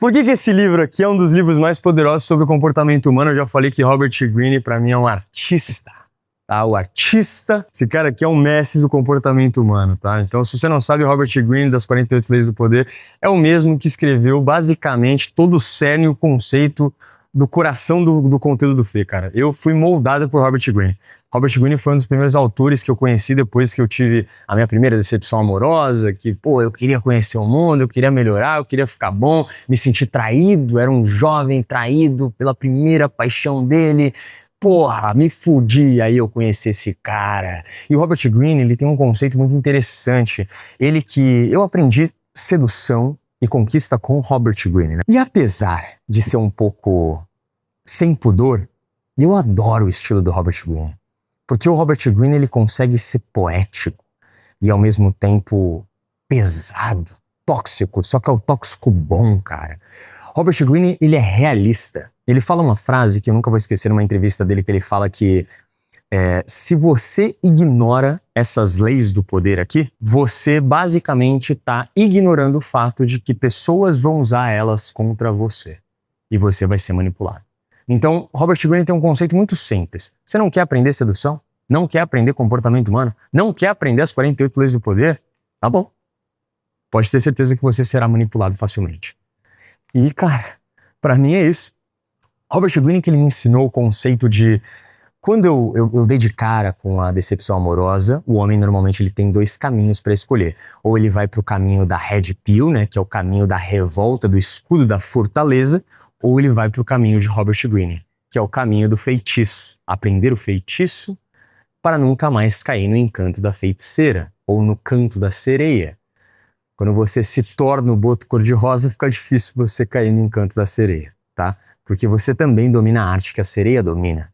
Por que esse livro aqui é um dos livros mais poderosos sobre o comportamento humano? Eu já falei que Robert Greene, para mim, é um artista. Tá? O artista, esse cara aqui é um mestre do comportamento humano, tá? Então, se você não sabe, Robert Greene, das 48 Leis do Poder, é o mesmo que escreveu, basicamente, todo o cerne e o conceito do coração do conteúdo do Fê, cara. Eu fui moldado por Robert Greene. Robert Greene foi um dos primeiros autores que eu conheci depois que eu tive a minha primeira decepção amorosa, que, pô, eu queria conhecer o mundo, eu queria melhorar, eu queria ficar bom, me sentir traído, era um jovem traído pela primeira paixão dele. Porra, me fudi, aí eu conheci esse cara. E o Robert Greene, ele tem um conceito muito interessante. Ele que eu aprendi sedução e conquista com Robert Greene, né? E apesar de ser um pouco sem pudor, eu adoro o estilo do Robert Greene. Porque o Robert Greene, ele consegue ser poético e ao mesmo tempo pesado, tóxico, só que é o tóxico bom, cara. Robert Greene, ele é realista. Ele fala uma frase que eu nunca vou esquecer numa entrevista dele, que ele fala que se você ignora essas leis do poder aqui, você basicamente está ignorando o fato de que pessoas vão usar elas contra você e você vai ser manipulado. Então, Robert Greene tem um conceito muito simples. Você não quer aprender sedução? Não quer aprender comportamento humano? Não quer aprender as 48 leis do poder? Tá bom. Pode ter certeza que você será manipulado facilmente. E, cara, pra mim é isso. Robert Greene, que ele me ensinou o conceito de... Quando eu dei de cara com a decepção amorosa, o homem normalmente ele tem dois caminhos para escolher. Ou ele vai pro caminho da Red Pill, né, que é o caminho da revolta, do escudo da fortaleza, ou ele vai para o caminho de Robert Greene, que é o caminho do feitiço. Aprender o feitiço para nunca mais cair no encanto da feiticeira ou no canto da sereia. Quando você se torna o boto cor-de-rosa, fica difícil você cair no encanto da sereia, tá? Porque você também domina a arte que a sereia domina.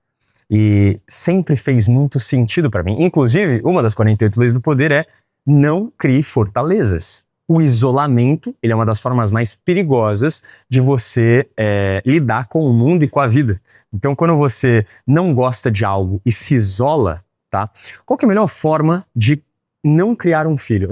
E sempre fez muito sentido para mim. Inclusive, uma das 48 leis do poder é não crie fortalezas. O isolamento, ele é uma das formas mais perigosas de você lidar com o mundo e com a vida. Então, quando você não gosta de algo e se isola, tá? Qual que é a melhor forma de não criar um filho?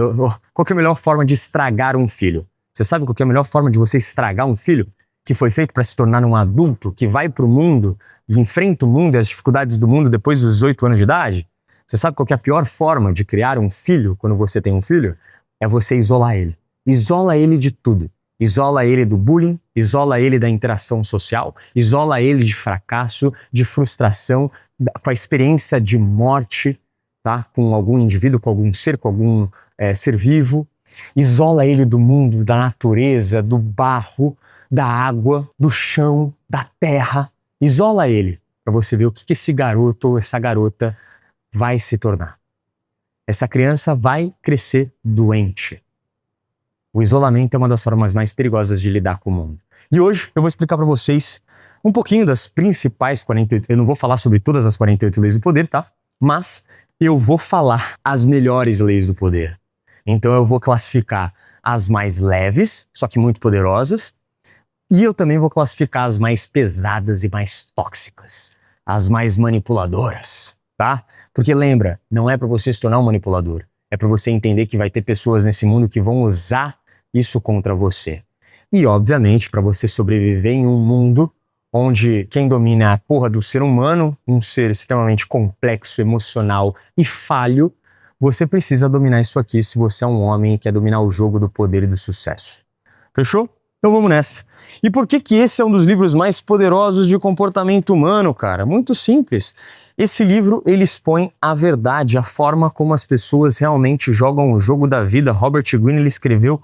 Qual que é a melhor forma de estragar um filho? Você sabe qual que é a melhor forma de você estragar um filho? Que foi feito para se tornar um adulto, que vai para o mundo, enfrenta o mundo e as dificuldades do mundo depois dos 18 anos de idade? Você sabe qual que é a pior forma de criar um filho quando você tem um filho? É você isolar ele. Isola ele de tudo. Isola ele do bullying, isola ele da interação social, isola ele de fracasso, de frustração, com a experiência de morte, tá? Com algum indivíduo, com algum ser, com algum ser vivo. Isola ele do mundo, da natureza, do barro, da água, do chão, da terra. Isola ele para você ver o que esse garoto ou essa garota vai se tornar. Essa criança vai crescer doente. O isolamento é uma das formas mais perigosas de lidar com o mundo. E hoje eu vou explicar para vocês um pouquinho das principais 48... Eu não vou falar sobre todas as 48 leis do poder, tá? Mas eu vou falar as melhores leis do poder. Então eu vou classificar as mais leves, só que muito poderosas, e eu também vou classificar as mais pesadas e mais tóxicas, as mais manipuladoras, tá? Porque lembra, não é para você se tornar um manipulador, é para você entender que vai ter pessoas nesse mundo que vão usar isso contra você. E, obviamente, para você sobreviver em um mundo onde quem domina é a porra do ser humano, um ser extremamente complexo, emocional e falho, você precisa dominar isso aqui se você é um homem e quer dominar o jogo do poder e do sucesso. Fechou? Então vamos nessa. E por que esse é um dos livros mais poderosos de comportamento humano, cara? Muito simples. Esse livro, ele expõe a verdade, a forma como as pessoas realmente jogam o jogo da vida. Robert Greene, ele escreveu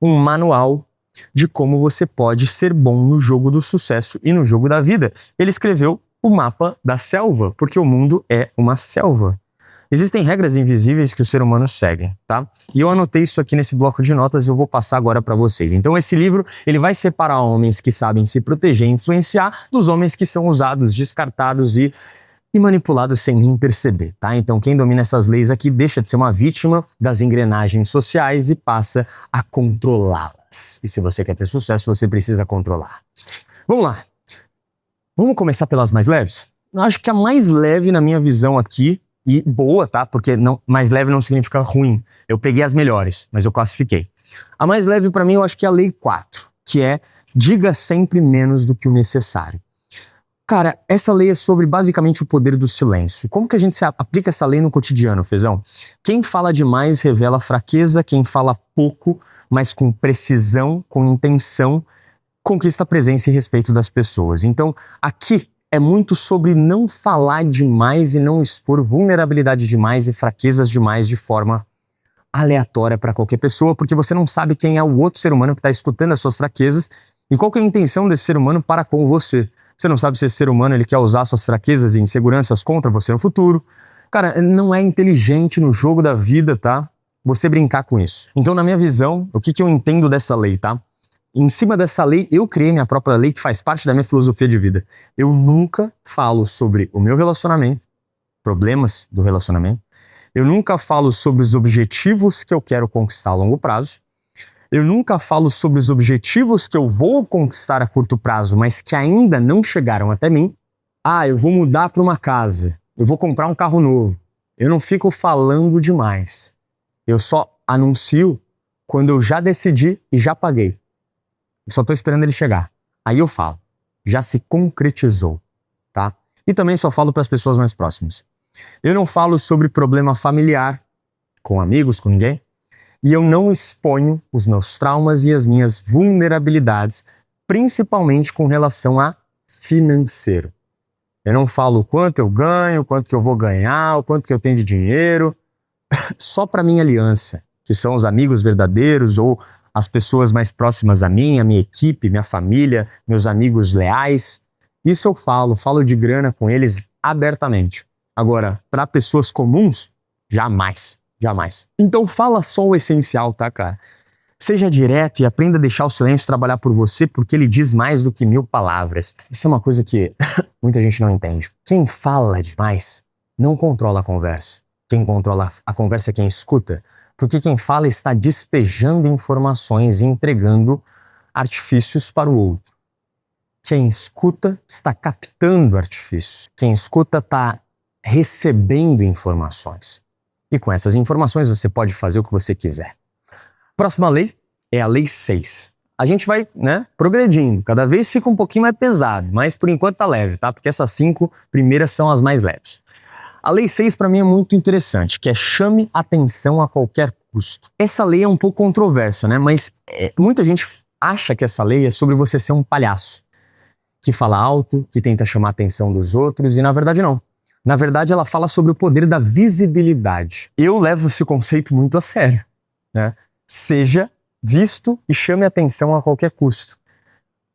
um manual de como você pode ser bom no jogo do sucesso e no jogo da vida. Ele escreveu o mapa da selva, porque o mundo é uma selva. Existem regras invisíveis que o ser humano segue, tá? E eu anotei isso aqui nesse bloco de notas e eu vou passar agora para vocês. Então esse livro, ele vai separar homens que sabem se proteger e influenciar dos homens que são usados, descartados e manipulados sem nem perceber, tá? Então quem domina essas leis aqui deixa de ser uma vítima das engrenagens sociais e passa a controlá-las. E se você quer ter sucesso, você precisa controlar. Vamos lá. Vamos começar pelas mais leves? Eu acho que a mais leve na minha visão aqui, e boa, tá? Porque não, mais leve não significa ruim. Eu peguei as melhores, mas eu classifiquei. A mais leve pra mim eu acho que é a Lei 4, que é Diga sempre menos do que o necessário. Cara, essa lei é sobre basicamente o poder do silêncio. Como que a gente aplica essa lei no cotidiano, Fezão? Quem fala demais revela fraqueza, quem fala pouco, mas com precisão, com intenção, conquista a presença e respeito das pessoas. Então, aqui é muito sobre não falar demais e não expor vulnerabilidade demais e fraquezas demais de forma aleatória para qualquer pessoa, porque você não sabe quem é o outro ser humano que está escutando as suas fraquezas e qual que é a intenção desse ser humano para com você. Você não sabe se esse ser humano ele quer usar suas fraquezas e inseguranças contra você no futuro. Cara, não é inteligente no jogo da vida, tá? Você brincar com isso. Então, na minha visão, o que eu entendo dessa lei, tá? Em cima dessa lei, eu criei minha própria lei que faz parte da minha filosofia de vida. Eu nunca falo sobre o meu relacionamento, problemas do relacionamento. Eu nunca falo sobre os objetivos que eu quero conquistar a longo prazo. Eu nunca falo sobre os objetivos que eu vou conquistar a curto prazo, mas que ainda não chegaram até mim. Ah, eu vou mudar para uma casa. Eu vou comprar um carro novo. Eu não fico falando demais. Eu só anuncio quando eu já decidi e já paguei. Eu só estou esperando ele chegar. Aí eu falo. Já se concretizou, tá? E também só falo para as pessoas mais próximas. Eu não falo sobre problema familiar, com amigos, com ninguém. E eu não exponho os meus traumas e as minhas vulnerabilidades, principalmente com relação a financeiro. Eu não falo o quanto eu ganho, quanto que eu vou ganhar, o quanto que eu tenho de dinheiro, só para minha aliança, que são os amigos verdadeiros ou as pessoas mais próximas a mim, a minha equipe, minha família, meus amigos leais. Isso eu falo de grana com eles abertamente. Agora, para pessoas comuns, jamais. Jamais. Então fala só o essencial, tá, cara? Seja direto e aprenda a deixar o silêncio trabalhar por você, porque ele diz mais do que 1000 palavras. Isso é uma coisa que muita gente não entende. Quem fala demais não controla a conversa. Quem controla a conversa é quem escuta. Porque quem fala está despejando informações e entregando artifícios para o outro. Quem escuta está captando artifícios. Quem escuta está recebendo informações. E com essas informações você pode fazer o que você quiser. Próxima lei é a lei 6. A gente vai, progredindo. Cada vez fica um pouquinho mais pesado, mas por enquanto tá leve, tá? Porque essas 5 primeiras são as mais leves. A lei 6 para mim é muito interessante, que é chame atenção a qualquer custo. Essa lei é um pouco controversa, né? Mas muita gente acha que essa lei é sobre você ser um palhaço, que fala alto, que tenta chamar a atenção dos outros, e na verdade não. Na verdade, ela fala sobre o poder da visibilidade. Eu levo esse conceito muito a sério, né? Seja visto e chame atenção a qualquer custo.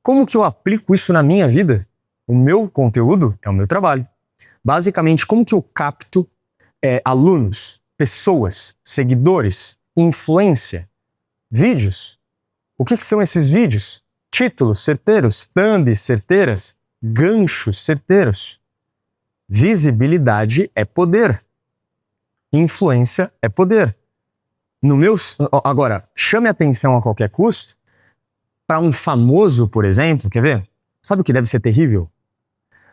Como que eu aplico isso na minha vida? O meu conteúdo é o meu trabalho. Basicamente, como que eu capto alunos, pessoas, seguidores, influência, vídeos? O que são esses vídeos? Títulos certeiros, thumbs certeiras, ganchos certeiros. Visibilidade é poder. Influência é poder. Agora, chame atenção a qualquer custo. Para um famoso, por exemplo, quer ver? Sabe o que deve ser terrível?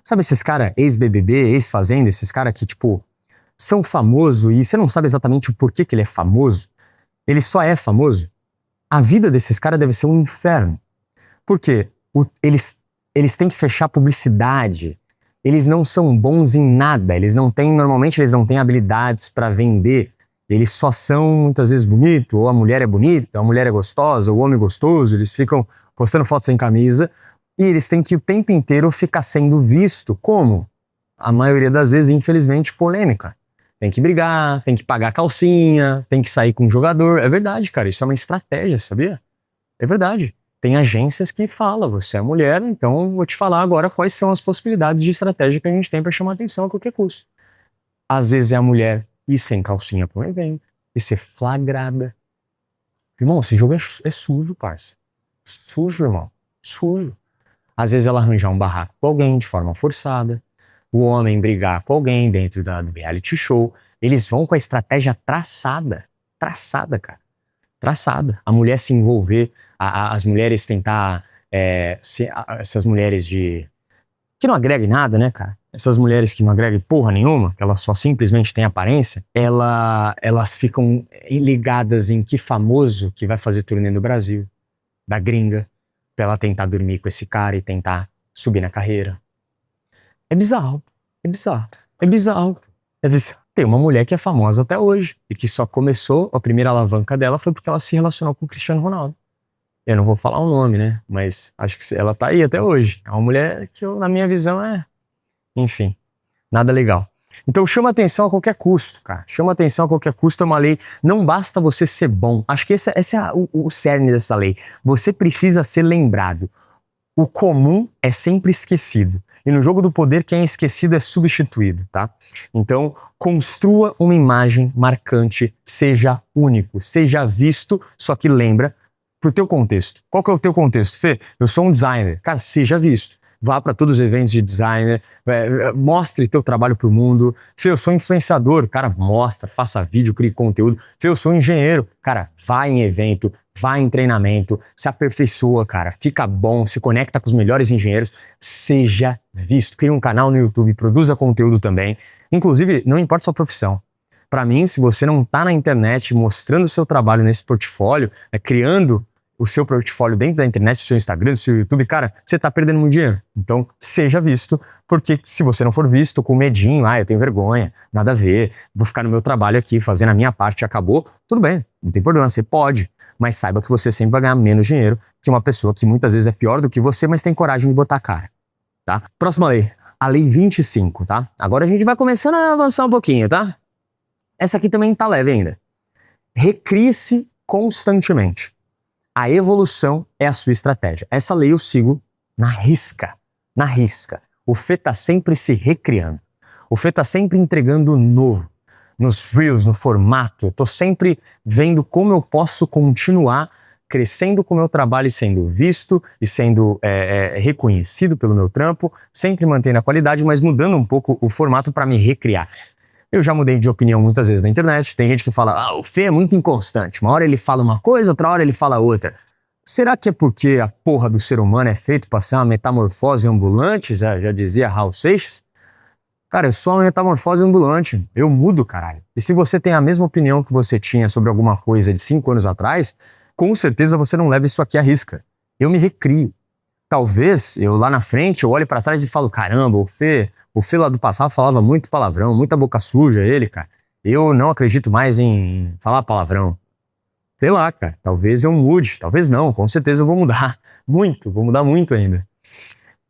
Sabe esses caras, ex-BBB, ex-Fazenda, esses caras que, são famosos e você não sabe exatamente o porquê que ele é famoso? Ele só é famoso? A vida desses caras deve ser um inferno. Por quê? Eles têm que fechar publicidade. Eles não são bons em nada, normalmente eles não têm habilidades para vender, eles só são muitas vezes bonitos, ou a mulher é bonita, ou a mulher é gostosa, ou o homem é gostoso, eles ficam postando fotos sem camisa, e eles têm que o tempo inteiro ficar sendo visto como, a maioria das vezes, infelizmente, polêmica. Tem que brigar, tem que pagar calcinha, tem que sair com um jogador, é verdade, cara, isso é uma estratégia, sabia? É verdade. Tem agências que falam, você é mulher, então vou te falar agora quais são as possibilidades de estratégia que a gente tem para chamar atenção a qualquer custo. Às vezes é a mulher ir sem calcinha para um evento e ser flagrada. Irmão, esse jogo é sujo, parça. Sujo, irmão. Sujo. Às vezes ela arranjar um barraco com alguém de forma forçada. O homem brigar com alguém dentro do reality show. Eles vão com a estratégia traçada. Traçada, cara. Traçada. A mulher se envolver, as mulheres tentar, essas mulheres que não agregam nada, né, cara? Essas mulheres que não agregam porra nenhuma, que elas só simplesmente têm aparência, elas ficam ligadas em que famoso que vai fazer turnê no Brasil, da gringa. pra ela tentar dormir com esse cara e tentar subir na carreira. É bizarro, é bizarro, é bizarro. É bizarro. Tem uma mulher que é famosa até hoje e que só começou, a primeira alavanca dela foi porque ela se relacionou com o Cristiano Ronaldo. Eu não vou falar o nome, né? Mas acho que ela tá aí até hoje. É uma mulher que, na minha visão, enfim, nada legal. Então chama atenção a qualquer custo, cara. Chama atenção a qualquer custo, é uma lei. Não basta você ser bom. Acho que esse é o cerne dessa lei. Você precisa ser lembrado. O comum é sempre esquecido. E no jogo do poder, quem é esquecido é substituído, tá? Então, construa uma imagem marcante, seja único, seja visto, só que lembra pro teu contexto. Qual que é o teu contexto? Fê, eu sou um designer. Cara, seja visto. Vá para todos os eventos de designer, mostre teu trabalho pro mundo. Fê, eu sou influenciador. Cara, mostra, faça vídeo, crie conteúdo. Fê, eu sou engenheiro. Cara, vai em evento, vai em treinamento, se aperfeiçoa, cara, fica bom, se conecta com os melhores engenheiros, seja visto. Cria um canal no YouTube, produza conteúdo também. Inclusive, não importa a sua profissão. Para mim, se você não tá na internet mostrando o seu trabalho nesse portfólio, criando o seu portfólio dentro da internet, do seu Instagram, do seu YouTube, cara, você tá perdendo muito dinheiro. Então, seja visto, porque se você não for visto com medinho, eu tenho vergonha, nada a ver, vou ficar no meu trabalho aqui, fazendo a minha parte, acabou, tudo bem, não tem problema, você pode, mas saiba que você sempre vai ganhar menos dinheiro que uma pessoa que muitas vezes é pior do que você, mas tem coragem de botar a cara, tá? Próxima lei, a lei 25, tá? Agora a gente vai começando a avançar um pouquinho, tá? Essa aqui também tá leve ainda. Recrie-se constantemente. A evolução é a sua estratégia. Essa lei eu sigo na risca. Na risca. O Fê tá sempre se recriando. O Fê tá sempre entregando o novo. Nos Reels, no formato. Eu tô sempre vendo como eu posso continuar crescendo com o meu trabalho e sendo visto e sendo reconhecido pelo meu trampo, sempre mantendo a qualidade, mas mudando um pouco o formato para me recriar. Eu já mudei de opinião muitas vezes na internet. Tem gente que fala, o Fê é muito inconstante. Uma hora ele fala uma coisa, outra hora ele fala outra. Será que é porque a porra do ser humano é feito pra ser uma metamorfose ambulante? Já dizia Raul Seixas. Cara, eu sou uma metamorfose ambulante. Eu mudo, caralho. E se você tem a mesma opinião que você tinha sobre alguma coisa de 5 anos atrás, com certeza você não leva isso aqui à risca. Eu me recrio. Talvez eu lá na frente eu olhe pra trás e falo, caramba, o Fê lá do passado falava muito palavrão, muita boca suja, ele, cara. Eu não acredito mais em falar palavrão. Sei lá, cara, talvez eu mude, talvez não, com certeza eu vou mudar muito, vou mudar muito ainda.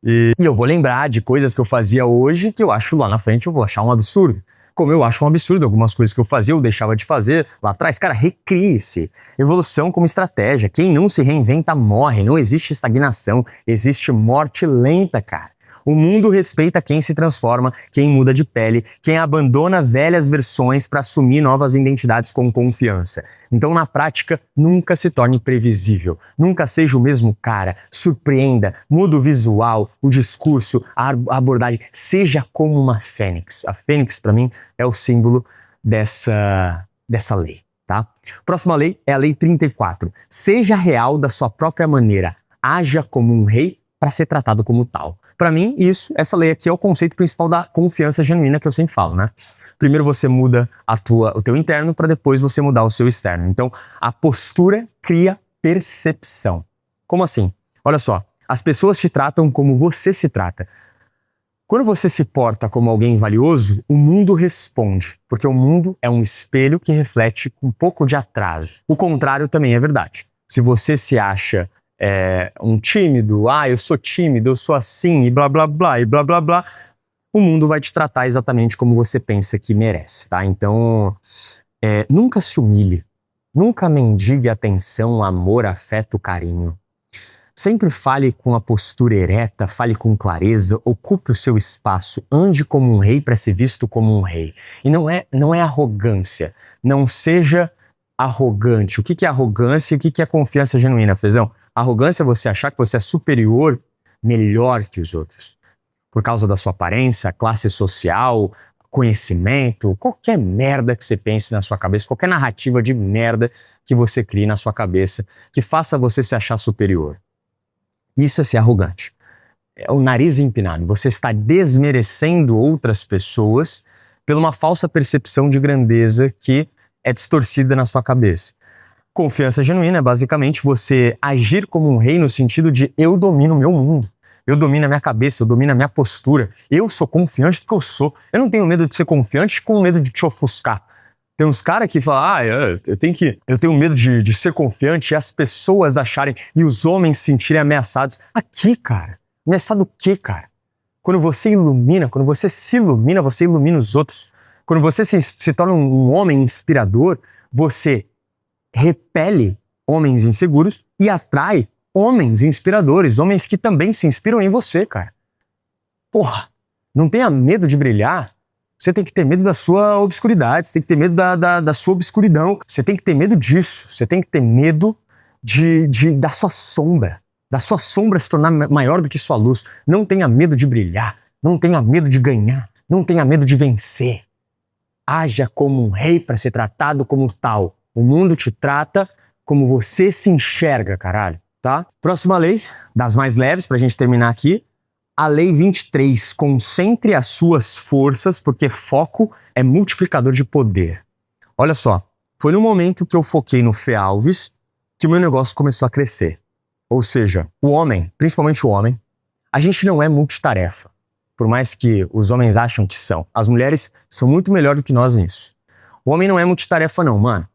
E eu vou lembrar de coisas que eu fazia hoje que eu acho lá na frente eu vou achar um absurdo. Como eu acho um absurdo algumas coisas que eu fazia, eu deixava de fazer lá atrás. Cara, recrie-se. Evolução como estratégia. Quem não se reinventa morre. Não existe estagnação, existe morte lenta, cara. O mundo respeita quem se transforma, quem muda de pele, quem abandona velhas versões para assumir novas identidades com confiança. Então, na prática, nunca se torne previsível. Nunca seja o mesmo cara. Surpreenda, muda o visual, o discurso, a abordagem. Seja como uma fênix. A fênix, para mim, é o símbolo dessa lei, tá? Próxima lei é a lei 34. Seja real da sua própria maneira. Haja como um rei para ser tratado como tal. Para mim, essa lei aqui é o conceito principal da confiança genuína que eu sempre falo, né? Primeiro você muda o teu interno para depois você mudar o seu externo. Então, a postura cria percepção. Como assim? Olha só, as pessoas te tratam como você se trata. Quando você se porta como alguém valioso, o mundo responde, porque o mundo é um espelho que reflete com um pouco de atraso. O contrário também é verdade. Se você se acha um tímido, eu sou tímido, eu sou assim, e blá blá blá, e blá blá blá, o mundo vai te tratar exatamente como você pensa que merece, tá? Então, nunca se humilhe, nunca mendigue atenção, amor, afeto, carinho. Sempre fale com a postura ereta, fale com clareza, ocupe o seu espaço, ande como um rei para ser visto como um rei. E não é arrogância, não seja arrogante. O que é arrogância e o que é confiança genuína, Fezão? Arrogância é você achar que você é superior, melhor que os outros. Por causa da sua aparência, classe social, conhecimento, qualquer merda que você pense na sua cabeça, qualquer narrativa de merda que você crie na sua cabeça, que faça você se achar superior. Isso é ser arrogante. É o nariz empinado. Você está desmerecendo outras pessoas por uma falsa percepção de grandeza que é distorcida na sua cabeça. Confiança genuína é basicamente você agir como um rei no sentido de eu domino o meu mundo. Eu domino a minha cabeça, eu domino a minha postura. Eu sou confiante do que eu sou. Eu não tenho medo de ser confiante com medo de te ofuscar. Tem uns caras que falam, eu tenho medo de ser confiante e as pessoas acharem e os homens se sentirem ameaçados. Aqui, cara. Ameaçado o quê, cara? Quando você ilumina, quando você se ilumina, você ilumina os outros. Quando você se torna um homem inspirador, você repele homens inseguros e atrai homens inspiradores, homens que também se inspiram em você, cara. Porra, não tenha medo de brilhar. Você tem que ter medo da sua obscuridade, você tem que ter medo da sua obscuridão, você tem que ter medo disso, você tem que ter medo da sua sombra se tornar maior do que sua luz. Não tenha medo de brilhar, não tenha medo de ganhar, não tenha medo de vencer. Haja como um rei para ser tratado como tal. O mundo te trata como você se enxerga, caralho, tá? Próxima lei, das mais leves, pra gente terminar aqui. A lei 23, concentre as suas forças, porque foco é multiplicador de poder. Olha só, foi no momento que eu foquei no Fê Alves que o meu negócio começou a crescer. Ou seja, o homem, principalmente o homem, a gente não é multitarefa. Por mais que os homens acham que são. As mulheres são muito melhor do que nós nisso. O homem não é multitarefa não, mano.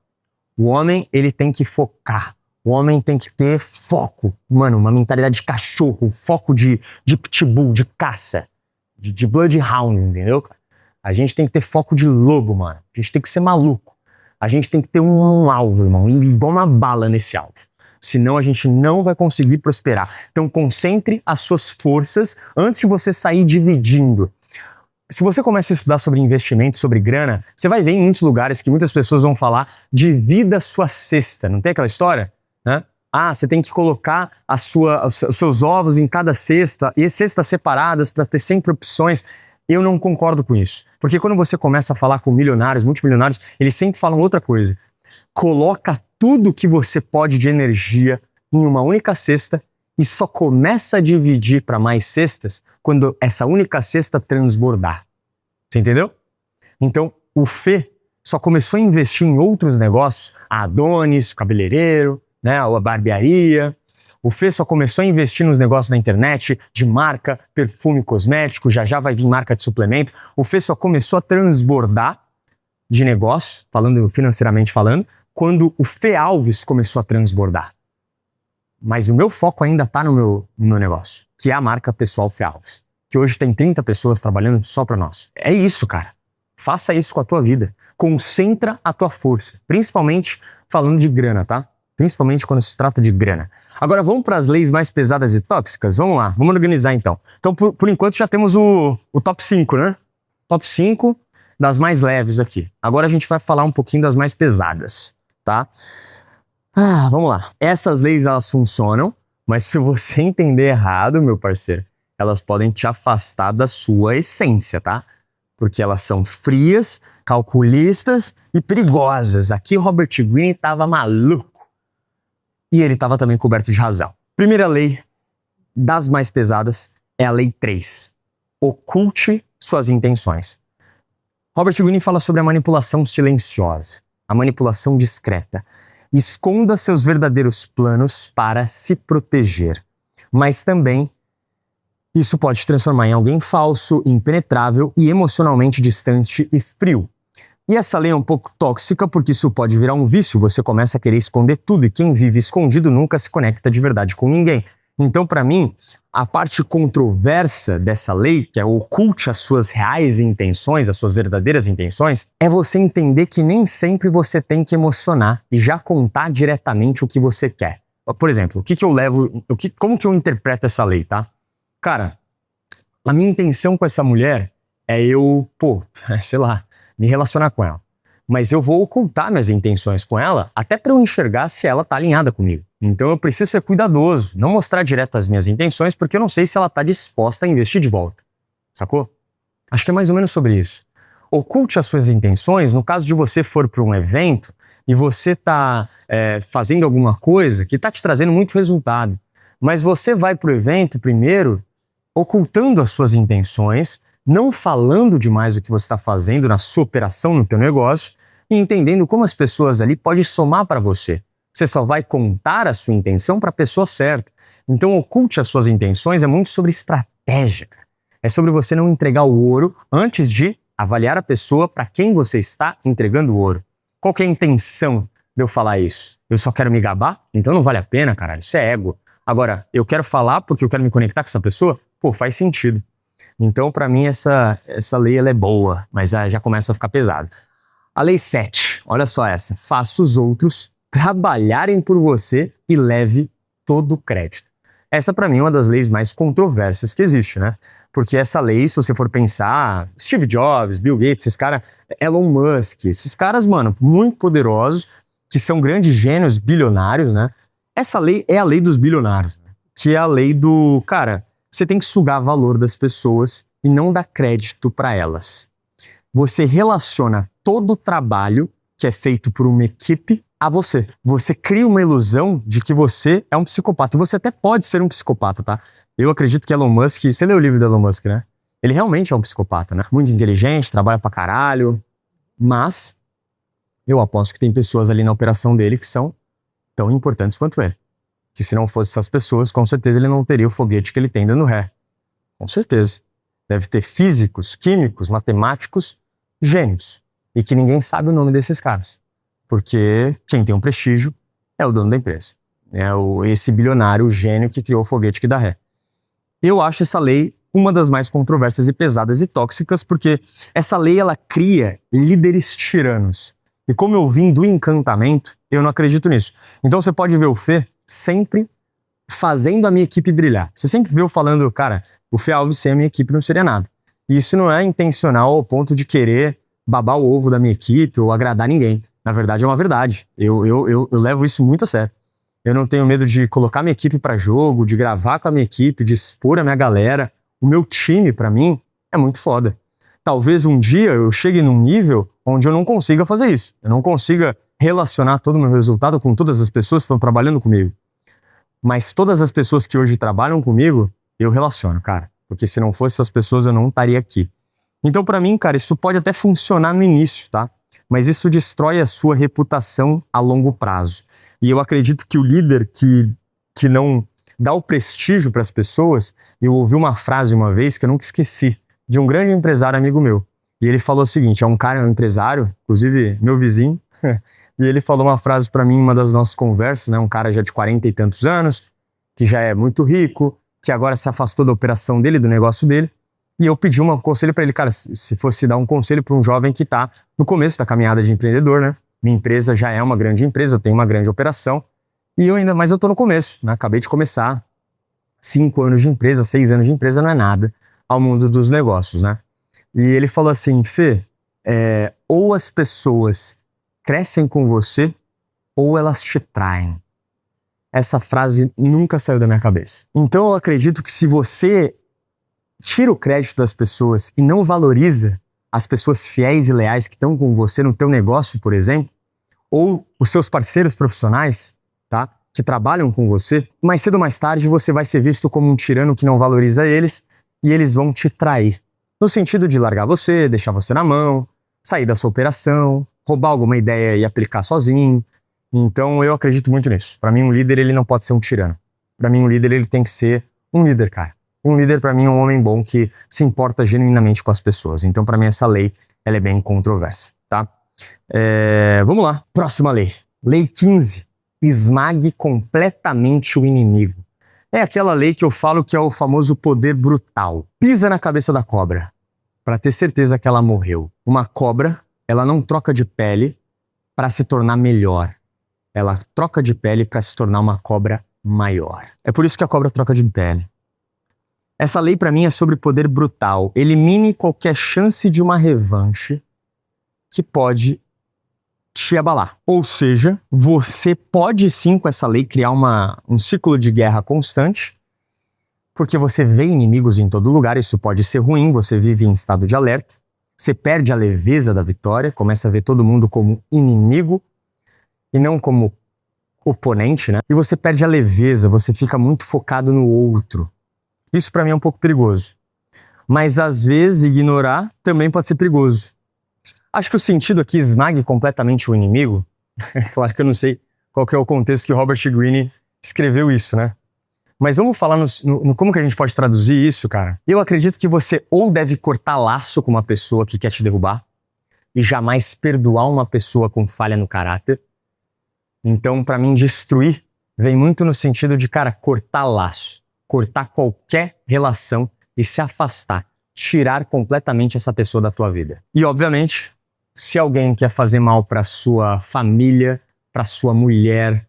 O homem, ele tem que focar. O homem tem que ter foco. Mano, uma mentalidade de cachorro, foco de pitbull, de caça, de bloodhound, entendeu? A gente tem que ter foco de lobo, mano. A gente tem que ser maluco. A gente tem que ter um alvo, irmão, igual uma bala nesse alvo. Senão a gente não vai conseguir prosperar. Então concentre as suas forças antes de você sair dividindo. Se você começa a estudar sobre investimento, sobre grana, você vai ver em muitos lugares que muitas pessoas vão falar divida a sua cesta. Não tem aquela história? Né? Ah, você tem que colocar os seus ovos em cada cesta e cestas separadas para ter sempre opções. Eu não concordo com isso. Porque quando você começa a falar com milionários, multimilionários, eles sempre falam outra coisa. Coloca tudo que você pode de energia em uma única cesta e só começa a dividir para mais cestas quando essa única cesta transbordar. Você entendeu? Então, o Fê só começou a investir em outros negócios, a Adonis, o cabeleireiro, né, a barbearia. O Fê só começou a investir nos negócios na internet, de marca, perfume cosmético, já vai vir marca de suplemento. O Fê só começou a transbordar de negócio, financeiramente falando, quando o Fê Alves começou a transbordar. Mas o meu foco ainda está no meu negócio, que é a marca pessoal Fê Alves, que hoje tem 30 pessoas trabalhando só para nós. É isso, cara. Faça isso com a tua vida. Concentra a tua força, principalmente falando de grana, tá? Principalmente quando se trata de grana. Agora vamos para as leis mais pesadas e tóxicas? Vamos lá, vamos organizar então. Então por enquanto já temos o top 5, né? Top 5 das mais leves aqui. Agora a gente vai falar um pouquinho das mais pesadas, tá? Vamos lá. Essas leis, elas funcionam, mas se você entender errado, meu parceiro, elas podem te afastar da sua essência, tá? Porque elas são frias, calculistas e perigosas. Aqui Robert Greene tava maluco. E ele tava também coberto de razão. Primeira lei das mais pesadas é a lei 3. Oculte suas intenções. Robert Greene fala sobre a manipulação silenciosa, a manipulação discreta. Esconda seus verdadeiros planos para se proteger. Mas também isso pode te transformar em alguém falso, impenetrável e emocionalmente distante e frio. E essa lei é um pouco tóxica porque isso pode virar um vício. Você começa a querer esconder tudo e quem vive escondido nunca se conecta de verdade com ninguém. Então, para mim, a parte controversa dessa lei, que é oculte as suas reais intenções, as suas verdadeiras intenções, é você entender que nem sempre você tem que emocionar e já contar diretamente o que você quer. Por exemplo, como que eu interpreto essa lei, tá? Cara, a minha intenção com essa mulher é me relacionar com ela. Mas eu vou ocultar minhas intenções com ela até para eu enxergar se ela tá alinhada comigo. Então eu preciso ser cuidadoso, não mostrar direto as minhas intenções porque eu não sei se ela tá disposta a investir de volta. Sacou? Acho que é mais ou menos sobre isso. Oculte as suas intenções no caso de você for para um evento e você tá fazendo alguma coisa que tá te trazendo muito resultado. Mas você vai pro evento primeiro ocultando as suas intenções, não falando demais o que você está fazendo na sua operação, no teu negócio, e entendendo como as pessoas ali podem somar para você. Você só vai contar a sua intenção para a pessoa certa. Então, oculte as suas intenções é muito sobre estratégia. É sobre você não entregar o ouro antes de avaliar a pessoa para quem você está entregando o ouro. Qual que é a intenção de eu falar isso? Eu só quero me gabar? Então não vale a pena, caralho. Isso é ego. Agora, eu quero falar porque eu quero me conectar com essa pessoa? Pô, faz sentido. Então, para mim, essa lei ela é boa, mas já começa a ficar pesado. A lei 7, olha só essa. Faça os outros trabalharem por você e leve todo o crédito. Essa, para mim, é uma das leis mais controversas que existe, né? Porque essa lei, se você for pensar, Steve Jobs, Bill Gates, esses caras, Elon Musk, esses caras, mano, muito poderosos, que são grandes gênios bilionários, né? Essa lei é a lei dos bilionários, né? Que é a lei do, cara, você tem que sugar valor das pessoas e não dar crédito para elas. Você relaciona todo o trabalho que é feito por uma equipe a você. Você cria uma ilusão de que você é um psicopata. Você até pode ser um psicopata, tá? Eu acredito que Elon Musk... Você leu o livro do Elon Musk, né? Ele realmente é um psicopata, né? Muito inteligente, trabalha pra caralho. Mas eu aposto que tem pessoas ali na operação dele que são tão importantes quanto ele. Que se não fossem essas pessoas, com certeza ele não teria o foguete que ele tem dando ré. Com certeza. Deve ter físicos, químicos, matemáticos, gênios. E que ninguém sabe o nome desses caras. Porque quem tem um prestígio é o dono da empresa. É esse bilionário, o gênio que criou o foguete que dá ré. Eu acho essa lei uma das mais controversas e pesadas e tóxicas, porque essa lei ela cria líderes tiranos. E como eu vim do encantamento, eu não acredito nisso. Então você pode ver o Fê sempre fazendo a minha equipe brilhar. Você sempre vê eu falando, cara, o Fê Alves sem a minha equipe não seria nada. E isso não é intencional ao ponto de querer babar o ovo da minha equipe ou agradar ninguém. Na verdade, é uma verdade. Eu levo isso muito a sério. Eu não tenho medo de colocar minha equipe para jogo, de gravar com a minha equipe, de expor a minha galera. O meu time, para mim, é muito foda. Talvez um dia eu chegue num nível onde eu não consiga fazer isso. Eu não consiga relacionar todo o meu resultado com todas as pessoas que estão trabalhando comigo. Mas todas as pessoas que hoje trabalham comigo, eu relaciono, cara. Porque se não fosse essas pessoas, eu não estaria aqui. Então, para mim, cara, isso pode até funcionar no início, tá? Mas isso destrói a sua reputação a longo prazo. E eu acredito que o líder que não dá o prestígio para as pessoas... Eu ouvi uma frase uma vez que eu nunca esqueci, de um grande empresário amigo meu. E ele falou o seguinte, um empresário, inclusive meu vizinho, e ele falou uma frase para mim em uma das nossas conversas, né? Um cara já de 40 e tantos anos, que já é muito rico, que agora se afastou da operação dele, do negócio dele. E eu pedi um conselho para ele, cara, se fosse dar um conselho para um jovem que está no começo da caminhada de empreendedor, né? Minha empresa já é uma grande empresa, eu tenho uma grande operação, mas eu tô no começo, né? Acabei de começar, 5 anos de empresa, 6 anos de empresa não é nada ao mundo dos negócios, né? E ele falou assim, Fê, ou as pessoas crescem com você, ou elas te traem. Essa frase nunca saiu da minha cabeça. Então eu acredito que se você tira o crédito das pessoas e não valoriza as pessoas fiéis e leais que estão com você no teu negócio, por exemplo, ou os seus parceiros profissionais, tá? Que trabalham com você, mais cedo ou mais tarde você vai ser visto como um tirano que não valoriza eles e eles vão te trair. No sentido de largar você, deixar você na mão, sair da sua operação, roubar alguma ideia e aplicar sozinho. Então eu acredito muito nisso. Para mim um líder ele não pode ser um tirano. Para mim um líder ele tem que ser um líder, cara. Um líder para mim é um homem bom que se importa genuinamente com as pessoas. Então para mim essa lei ela é bem controversa, tá? Vamos lá, próxima lei. Lei 15. Esmague completamente o inimigo. É aquela lei que eu falo que é o famoso poder brutal. Pisa na cabeça da cobra, para ter certeza que ela morreu. Uma cobra, ela não troca de pele para se tornar melhor. Ela troca de pele para se tornar uma cobra maior. É por isso que a cobra troca de pele. Essa lei para mim é sobre poder brutal. Elimine qualquer chance de uma revanche que pode te abalar. Ou seja, você pode sim com essa lei criar um ciclo de guerra constante, porque você vê inimigos em todo lugar, isso pode ser ruim, você vive em estado de alerta, você perde a leveza da vitória, começa a ver todo mundo como inimigo e não como oponente, né? E você perde a leveza, você fica muito focado no outro. Isso para mim é um pouco perigoso. Mas às vezes ignorar também pode ser perigoso. Acho que o sentido aqui, esmague completamente o inimigo, claro que eu não sei qual que é o contexto que Robert Greene escreveu isso, né? Mas vamos falar no como que a gente pode traduzir isso, cara? Eu acredito que você ou deve cortar laço com uma pessoa que quer te derrubar e jamais perdoar uma pessoa com falha no caráter. Então, pra mim, destruir vem muito no sentido de, cara, cortar laço, cortar qualquer relação e se afastar, tirar completamente essa pessoa da tua vida. E, obviamente, se alguém quer fazer mal pra sua família, pra sua mulher,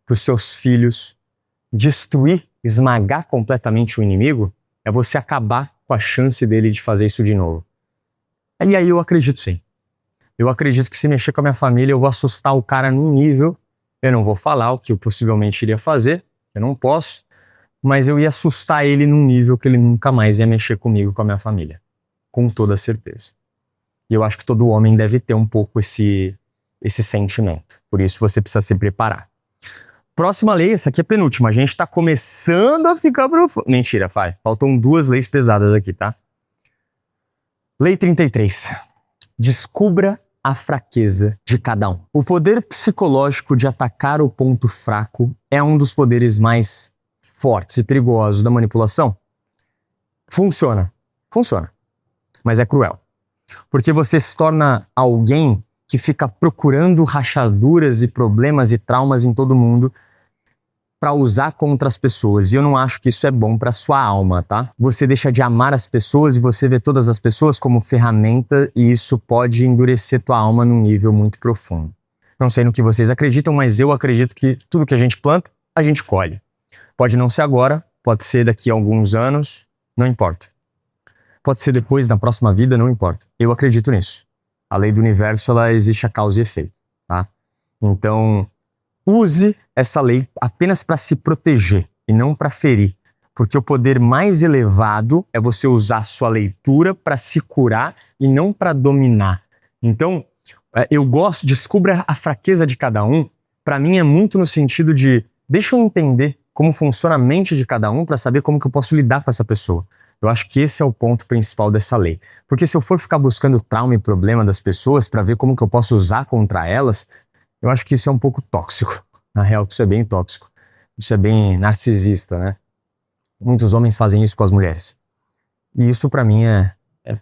pros seus filhos, destruir, esmagar completamente o inimigo, é você acabar com a chance dele de fazer isso de novo. E aí eu acredito sim. Eu acredito que se mexer com a minha família, eu vou assustar o cara num nível, eu não vou falar o que eu possivelmente iria fazer, eu não posso, mas eu ia assustar ele num nível que ele nunca mais ia mexer comigo, com a minha família. Com toda certeza. E eu acho que todo homem deve ter um pouco esse sentimento. Por isso você precisa se preparar. Próxima lei, essa aqui é a penúltima. A gente tá começando a ficar profundo. Mentira, Fai. Faltam 2 leis pesadas aqui, tá? Lei 33. Descubra a fraqueza de cada um. O poder psicológico de atacar o ponto fraco é um dos poderes mais fortes e perigosos da manipulação. Funciona. Funciona. Mas é cruel. Porque você se torna alguém que fica procurando rachaduras e problemas e traumas em todo mundo para usar contra as pessoas. E eu não acho que isso é bom para sua alma, tá? Você deixa de amar as pessoas e você vê todas as pessoas como ferramenta e isso pode endurecer tua alma num nível muito profundo. Não sei no que vocês acreditam, mas eu acredito que tudo que a gente planta, a gente colhe. Pode não ser agora, pode ser daqui a alguns anos, não importa. Pode ser depois, na próxima vida, não importa. Eu acredito nisso. A lei do universo, ela existe a causa e efeito, tá? Então, use essa lei apenas para se proteger e não para ferir. Porque o poder mais elevado é você usar a sua leitura para se curar e não para dominar. Então, eu gosto, descubra a fraqueza de cada um. Para mim é muito no sentido de, deixa eu entender como funciona a mente de cada um para saber como que eu posso lidar com essa pessoa. Eu acho que esse é o ponto principal dessa lei. Porque se eu for ficar buscando trauma e problema das pessoas para ver como que eu posso usar contra elas, eu acho que isso é um pouco tóxico. Na real, isso é bem tóxico. Isso é bem narcisista, né? Muitos homens fazem isso com as mulheres. E isso pra mim é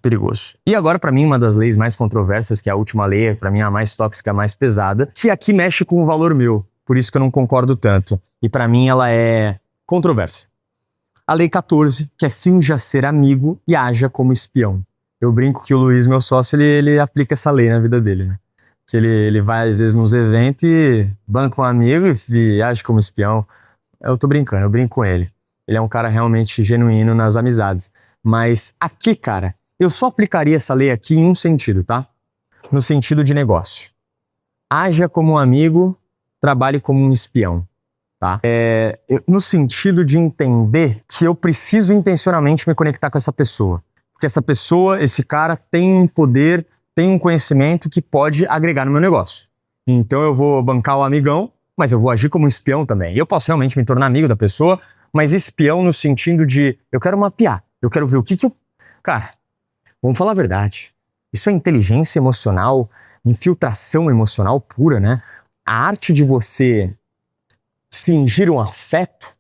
perigoso. E agora pra mim uma das leis mais controversas, que é a última lei, pra mim a mais tóxica, a mais pesada, que aqui mexe com o valor meu. Por isso que eu não concordo tanto. E pra mim ela é controversa. A lei 14, que é finja ser amigo e haja como espião. Eu brinco que o Luiz, meu sócio, ele aplica essa lei na vida dele, né? Que ele vai às vezes nos eventos e banca um amigo e age como espião. Eu tô brincando, eu brinco com ele. Ele é um cara realmente genuíno nas amizades. Mas aqui, cara, eu só aplicaria essa lei aqui em um sentido, tá? No sentido de negócio. Haja como um amigo, trabalhe como um espião, tá? No sentido de entender que eu preciso intencionalmente me conectar com essa pessoa. Porque essa pessoa, esse cara tem um poder, tem um conhecimento que pode agregar no meu negócio. Então eu vou bancar o amigão, mas eu vou agir como um espião também. E eu posso realmente me tornar amigo da pessoa, mas espião no sentido de eu quero mapear, eu quero ver o que eu... Cara, vamos falar a verdade. Isso é inteligência emocional, infiltração emocional pura, né? A arte de você fingir um afeto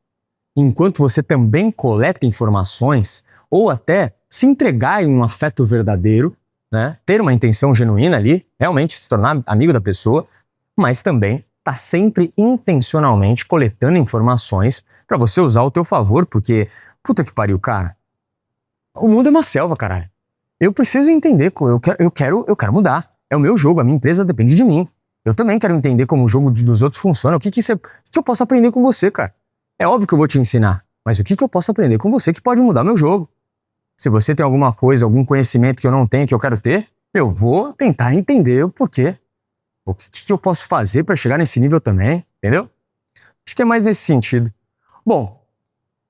enquanto você também coleta informações ou até se entregar em um afeto verdadeiro, né? Ter uma intenção genuína ali, realmente se tornar amigo da pessoa, mas também tá sempre intencionalmente coletando informações pra você usar ao teu favor, porque, puta que pariu, cara, o mundo é uma selva, caralho. Eu preciso entender, eu quero mudar. É o meu jogo, a minha empresa depende de mim. Eu também quero entender como o jogo dos outros funciona. O que eu posso aprender com você, cara? É óbvio que eu vou te ensinar, mas o que eu posso aprender com você que pode mudar meu jogo? Se você tem alguma coisa, algum conhecimento que eu não tenho, que eu quero ter, eu vou tentar entender o porquê. O que eu posso fazer para chegar nesse nível também, entendeu? Acho que é mais nesse sentido. Bom,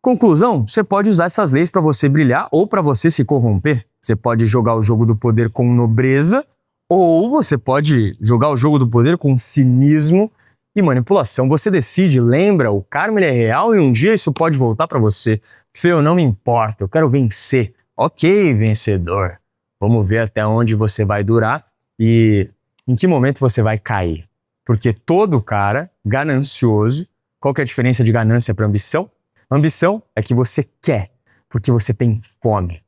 conclusão, você pode usar essas leis para você brilhar ou para você se corromper. Você pode jogar o jogo do poder com nobreza ou você pode jogar o jogo do poder com cinismo e manipulação. Você decide, lembra, o karma ele é real e um dia isso pode voltar para você. Fê, eu não me importo, eu quero vencer. Ok, vencedor. Vamos ver até onde você vai durar e em que momento você vai cair. Porque todo cara ganancioso. Qual que é a diferença de ganância para ambição? Ambição é que você quer, porque você tem fome.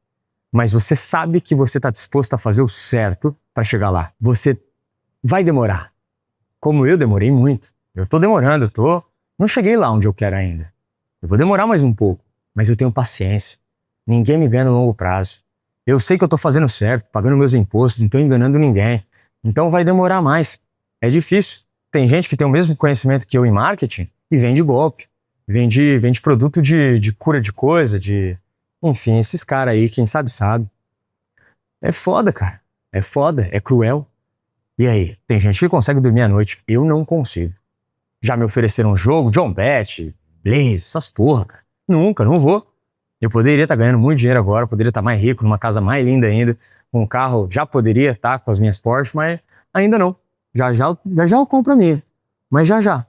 Mas você sabe que você está disposto a fazer o certo para chegar lá. Você vai demorar. Como eu demorei muito. Eu tô demorando, não cheguei lá onde eu quero ainda. Eu vou demorar mais um pouco, mas eu tenho paciência. Ninguém me ganha no longo prazo. Eu sei que eu tô fazendo certo, pagando meus impostos, não tô enganando ninguém. Então vai demorar mais. É difícil. Tem gente que tem o mesmo conhecimento que eu em marketing e vende golpe. Vende produto de cura de coisa, enfim, esses caras aí, quem sabe, sabe. É foda, cara. É foda, é cruel. E aí, tem gente que consegue dormir à noite. Eu não consigo. Já me ofereceram um jogo, John Bet, Blaze, essas porra, cara. Nunca, não vou. Eu poderia estar ganhando muito dinheiro agora, poderia estar mais rico, numa casa mais linda ainda, com um carro, já poderia estar com as minhas Porsche, mas ainda não. Já eu compro a minha. Mas já.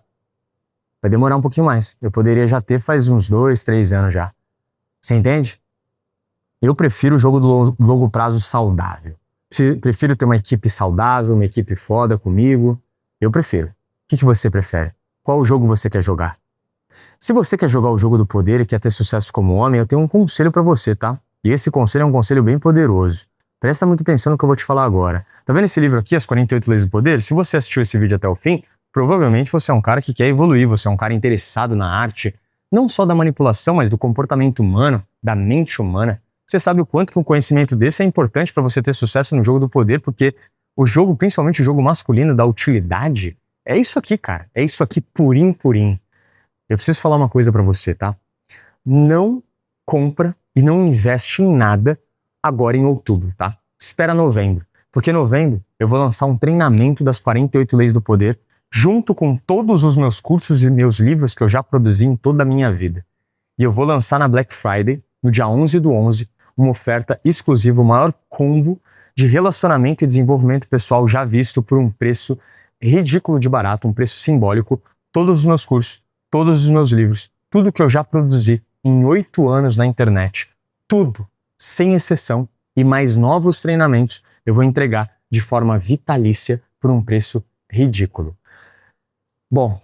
Vai demorar um pouquinho mais. Eu poderia já ter faz uns 2, 3 anos já. Você entende? Eu prefiro o jogo do longo prazo saudável. Prefiro ter uma equipe saudável, uma equipe foda comigo. Eu prefiro. O que você prefere? Qual jogo você quer jogar? Se você quer jogar o jogo do poder e quer ter sucesso como homem, eu tenho um conselho pra você, tá? E esse conselho é um conselho bem poderoso. Presta muita atenção no que eu vou te falar agora. Tá vendo esse livro aqui, As 48 Leis do Poder? Se você assistiu esse vídeo até o fim, provavelmente você é um cara que quer evoluir, você é um cara interessado na arte, não só da manipulação, mas do comportamento humano, da mente humana. Você sabe o quanto que um conhecimento desse é importante para você ter sucesso no jogo do poder, porque o jogo, principalmente o jogo masculino da utilidade, é isso aqui, cara. É isso aqui purim. Eu preciso falar uma coisa para você, tá? Não compra e não investe em nada agora em outubro, tá? Espera novembro. Porque em novembro eu vou lançar um treinamento das 48 Leis do Poder, junto com todos os meus cursos e meus livros que eu já produzi em toda a minha vida. E eu vou lançar na Black Friday, no dia 11/11, uma oferta exclusiva, o maior combo de relacionamento e desenvolvimento pessoal já visto por um preço ridículo de barato, um preço simbólico. Todos os meus cursos, todos os meus livros, tudo que eu já produzi em 8 anos na internet, tudo, sem exceção, e mais novos treinamentos eu vou entregar de forma vitalícia por um preço ridículo. Bom,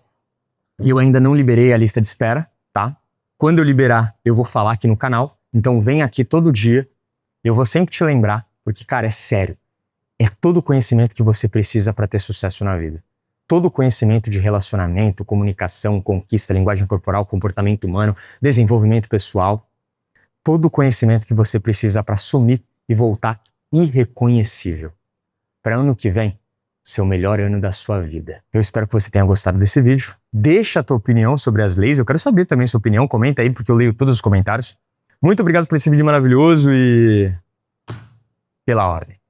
eu ainda não liberei a lista de espera, tá? Quando eu liberar, eu vou falar aqui no canal, então vem aqui todo dia, eu vou sempre te lembrar, porque, cara, é sério, é todo o conhecimento que você precisa para ter sucesso na vida. Todo o conhecimento de relacionamento, comunicação, conquista, linguagem corporal, comportamento humano, desenvolvimento pessoal, todo o conhecimento que você precisa para sumir e voltar irreconhecível. Para ano que vem, ser o melhor ano da sua vida. Eu espero que você tenha gostado desse vídeo. Deixa a tua opinião sobre as leis. Eu quero saber também sua opinião. Comenta aí, porque eu leio todos os comentários. Muito obrigado por esse vídeo maravilhoso e pela ordem.